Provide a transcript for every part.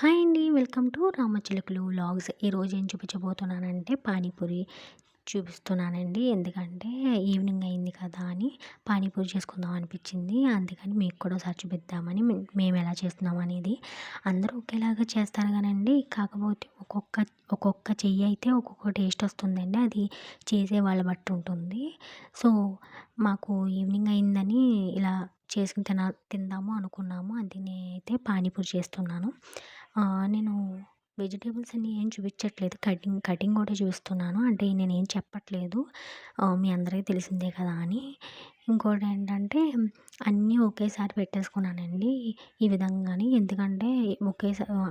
Hi అండి. Welcome to Ramachilukalu vlogs. ఈరోజు ఏం చూపించబోతున్నానంటే పానీపూరి చూపిస్తున్నానండి. ఎందుకంటే ఈవినింగ్ అయింది కదా అని పానీపూరి చేసుకుందాం అనిపించింది. అందుకని మీకు కూడా ఒకసారి చూపిద్దామని మేము ఎలా చేస్తున్నాం అనేది. అందరూ ఒకేలాగా చేస్తారు కానండి, కాకపోతే ఒక్కొక్క చెయ్యి అయితే ఒక్కొక్క టేస్ట్ వస్తుందండి. అది చేసే వాళ్ళ బట్టి ఉంటుంది. సో మాకు ఈవినింగ్ అయిందని ఇలా చేసుకుని తిందాము అనుకున్నాము. అది నేనైతే పానీపూరి చేస్తున్నాను. నేను వెజిటేబుల్స్ అన్నీ ఏం చూపించట్లేదు. కటింగ్ కూడా చూపిస్తున్నాను. అంటే నేనేం చెప్పట్లేదు. మీ అందరికీ తెలిసిందే కదా అని. ఇంకోటేంటంటే అన్నీ ఒకేసారి పెట్టేసుకున్నానండి ఈ విధంగాని. ఎందుకంటే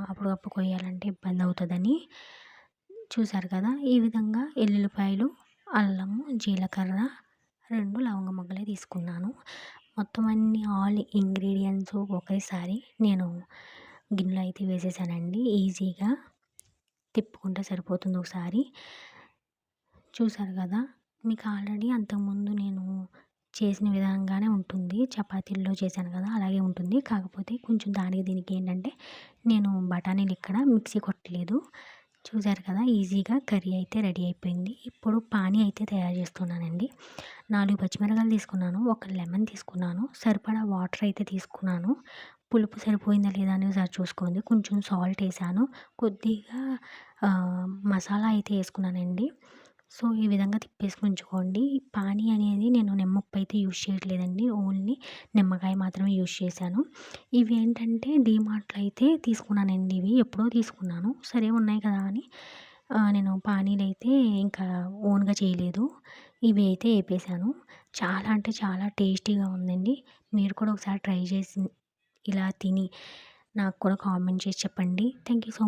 అప్పటికప్పుడు కొయ్యాలంటే ఇబ్బంది అవుతుందని. చూసారు కదా! ఈ విధంగా ఎల్లుల్లిపాయలు, అల్లము, జీలకర్ర, 2 లవంగ మొగ్గలే తీసుకున్నాను. మొత్తం అన్ని ఆల్ ఇంగ్రీడియంట్స్ ఒకేసారి నేను గిన్నెలో అయితే వేసేసానండి. ఈజీగా తిప్పుకుంటే సరిపోతుంది ఒకసారి. చూసారు కదా! మీకు ఆల్రెడీ అంతకుముందు నేను చేసిన విధంగానే ఉంటుంది. చపాతీల్లో చేశాను కదా! అలాగే ఉంటుంది. కాకపోతే కొంచెం దానికి దీనికి ఏంటంటే నేను బఠానీలు ఇక్కడ మిక్సీ కొట్టలేదు. చూసారు కదా! ఈజీగా కర్రీ అయితే రెడీ అయిపోయింది. ఇప్పుడు పానీ అయితే తయారు చేస్తున్నానండి. 4 పచ్చిమిరపకాయలు తీసుకున్నాను. ఒక లెమన్ తీసుకున్నాను. సరిపడా వాటర్ అయితే తీసుకున్నాను. పులుపు సరిపోయిందా లేదా అని ఒకసారి చూసుకోండి. కొంచెం సాల్ట్ వేసాను. కొద్దిగా మసాలా అయితే వేసుకున్నానండి. సో ఈ విధంగా తిప్పేసుకొని ఉంచుకోండి. పానీ అనేది నేను నిమ్మప్పు అయితే యూజ్ చేయట్లేదండి. ఓన్లీ నిమ్మకాయ మాత్రమే యూజ్ చేశాను. ఇవి ఏంటంటే డీమార్ట్‌లో అయితే తీసుకున్నానండి. ఇవి ఎప్పుడో తీసుకున్నాను. సరే ఉన్నాయి కదా అని నేను పానీలైతే ఇంకా ఓన్‌గా చేయలేదు. ఇవి అయితే ఏపేసాను. చాలా అంటే చాలా టేస్టీగా ఉందండి. మీరు కూడా ఒకసారి ట్రై చేసి ఇలా తిని నాకు కూడా కామెంట్ చేసి చెప్పండి. Thank you so